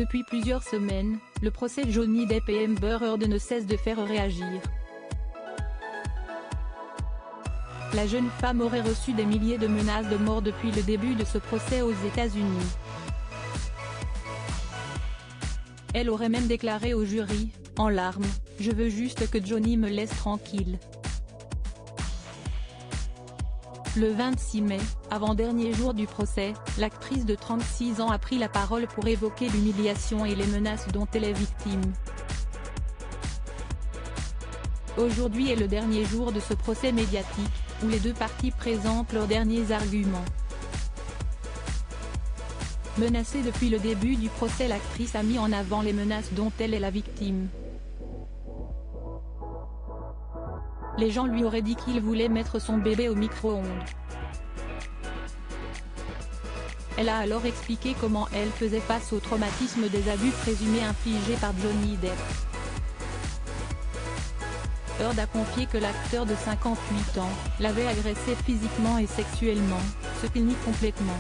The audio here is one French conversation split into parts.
Depuis plusieurs semaines, le procès Johnny Depp et Amber Heard ne cesse de faire réagir. La jeune femme aurait reçu des milliers de menaces de mort depuis le début de ce procès aux États-Unis. Elle aurait même déclaré au jury, en larmes, « Je veux juste que Johnny me laisse tranquille ». Le 26 mai, avant-dernier jour du procès, l'actrice de 36 ans a pris la parole pour évoquer l'humiliation et les menaces dont elle est victime. Aujourd'hui est le dernier jour de ce procès médiatique, où les deux parties présentent leurs derniers arguments. Menacée depuis le début du procès, l'actrice a mis en avant les menaces dont elle est la victime. Les gens lui auraient dit qu'il voulait mettre son bébé au micro-ondes. Elle a alors expliqué comment elle faisait face au traumatisme des abus présumés infligés par Johnny Depp. Heard a confié que l'acteur de 58 ans l'avait agressé physiquement et sexuellement, ce qu'il nie complètement.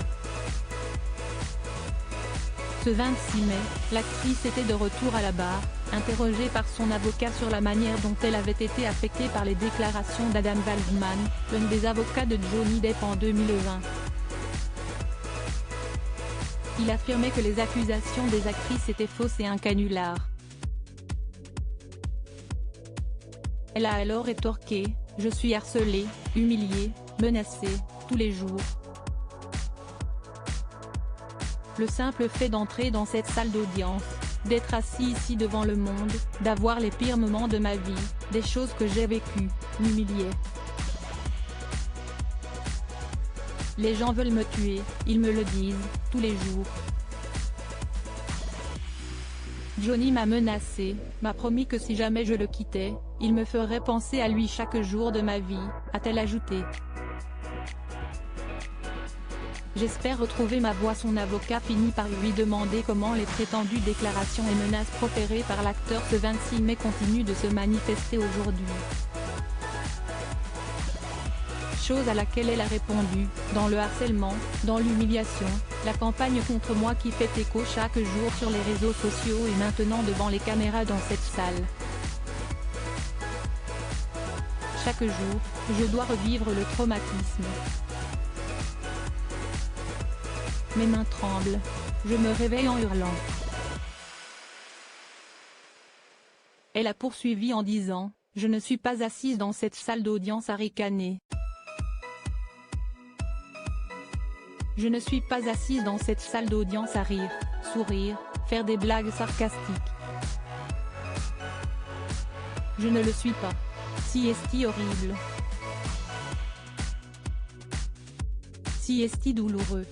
Ce 26 mai, l'actrice était de retour à la barre, interrogée par son avocat sur la manière dont elle avait été affectée par les déclarations d'Adam Waldman, l'un des avocats de Johnny Depp en 2020. Il affirmait que les accusations des actrices étaient fausses et un canular. Elle a alors rétorqué, « Je suis harcelée, humiliée, menacée, tous les jours. Le simple fait d'entrer dans cette salle d'audience, d'être assis ici devant le monde, d'avoir les pires moments de ma vie, des choses que j'ai vécues, m'humiliait. Les gens veulent me tuer, ils me le disent, tous les jours. Johnny m'a menacé, m'a promis que si jamais je le quittais, il me ferait penser à lui chaque jour de ma vie, a-t-elle ajouté. J'espère retrouver ma voix. Son avocat finit par lui demander comment les prétendues déclarations et menaces proférées par l'acteur ce 26 mai continuent de se manifester aujourd'hui. Chose à laquelle elle a répondu, dans le harcèlement, dans l'humiliation, la campagne contre moi qui fait écho chaque jour sur les réseaux sociaux et maintenant devant les caméras dans cette salle. Chaque jour, je dois revivre le traumatisme. Mes mains tremblent. Je me réveille en hurlant. Elle a poursuivi en disant, « Je ne suis pas assise dans cette salle d'audience à ricaner. Je ne suis pas assise dans cette salle d'audience à rire, sourire, faire des blagues sarcastiques. Je ne le suis pas. Si est-il horrible. Si est-il douloureux.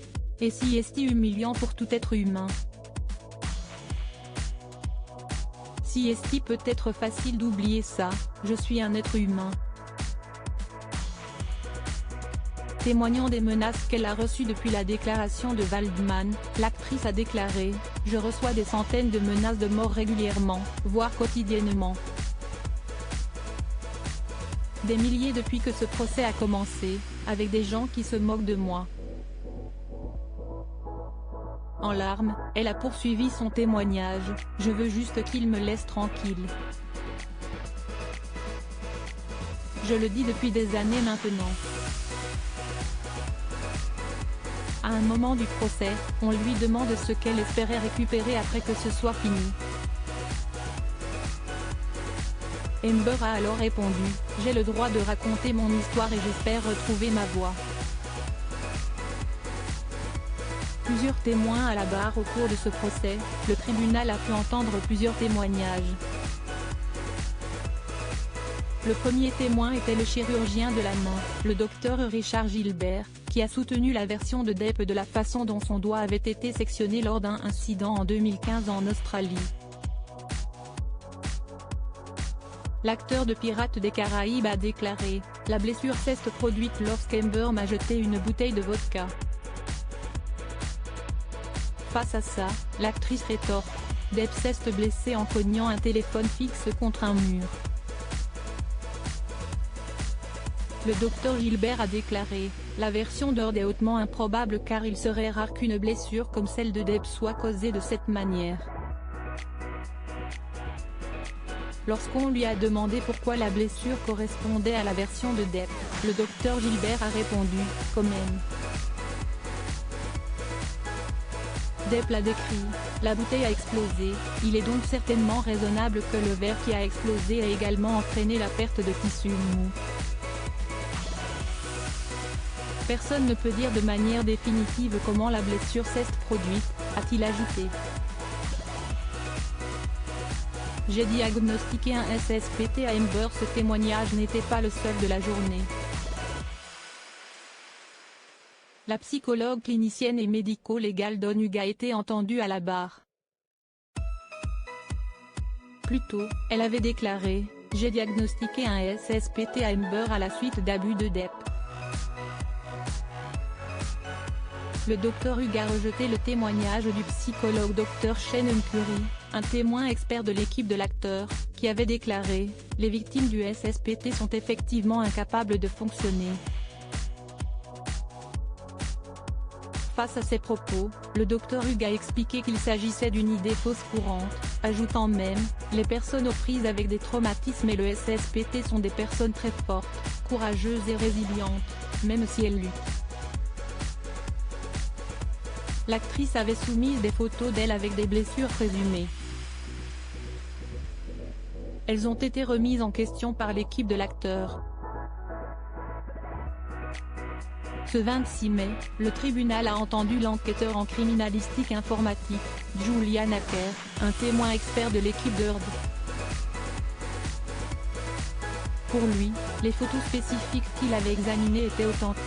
Et si est-il humiliant pour tout être humain. Si est-il peut être facile d'oublier ça, je suis un être humain. » Témoignant des menaces qu'elle a reçues depuis la déclaration de Waldman, l'actrice a déclaré, « Je reçois des centaines de menaces de mort régulièrement, voire quotidiennement. Des milliers depuis que ce procès a commencé, avec des gens qui se moquent de moi. » En larmes, elle a poursuivi son témoignage, « Je veux juste qu'il me laisse tranquille. Je le dis depuis des années maintenant. » À un moment du procès, on lui demande ce qu'elle espérait récupérer après que ce soit fini. Amber a alors répondu, « J'ai le droit de raconter mon histoire et j'espère retrouver ma voix. » Plusieurs témoins à la barre au cours de ce procès, le tribunal a pu entendre plusieurs témoignages. Le premier témoin était le chirurgien de la main, le docteur Richard Gilbert, qui a soutenu la version de Depp de la façon dont son doigt avait été sectionné lors d'un incident en 2015 en Australie. L'acteur de Pirates des Caraïbes a déclaré, « La blessure s'est produite lorsqu'Amber m'a jeté une bouteille de vodka. » Face à ça, l'actrice rétorque, « Depp s'est blessé en cognant un téléphone fixe contre un mur. » Le docteur Gilbert a déclaré, « La version d'Heard est hautement improbable car il serait rare qu'une blessure comme celle de Depp soit causée de cette manière. » Lorsqu'on lui a demandé pourquoi la blessure correspondait à la version de Depp, le docteur Gilbert a répondu « Comme M. Depp l'a décrit, la bouteille a explosé, il est donc certainement raisonnable que le verre qui a explosé ait également entraîné la perte de tissu mou. Personne ne peut dire de manière définitive comment la blessure s'est produite, a-t-il ajouté. J'ai diagnostiqué un SSPT à Amber. Ce témoignage n'était pas le seul de la journée. La psychologue clinicienne et médico-légale Dawn Hughes a été entendue à la barre. Plus tôt, elle avait déclaré « J'ai diagnostiqué un SSPT à Amber à la suite d'abus de Depp ». Le Dr Hughes a rejeté le témoignage du psychologue Dr Shannon Curry, un témoin expert de l'équipe de l'acteur, qui avait déclaré « Les victimes du SSPT sont effectivement incapables de fonctionner ». Face à ces propos, le Dr Hughes a expliqué qu'il s'agissait d'une idée fausse courante, ajoutant même « Les personnes aux prises avec des traumatismes et le SSPT sont des personnes très fortes, courageuses et résilientes, même si elles luttent ». L'actrice avait soumis des photos d'elle avec des blessures présumées. Elles ont été remises en question par l'équipe de l'acteur. Ce 26 mai, le tribunal a entendu l'enquêteur en criminalistique informatique, Julian Acker, un témoin expert de l'équipe de Heard. Pour lui, les photos spécifiques qu'il avait examinées étaient authentiques.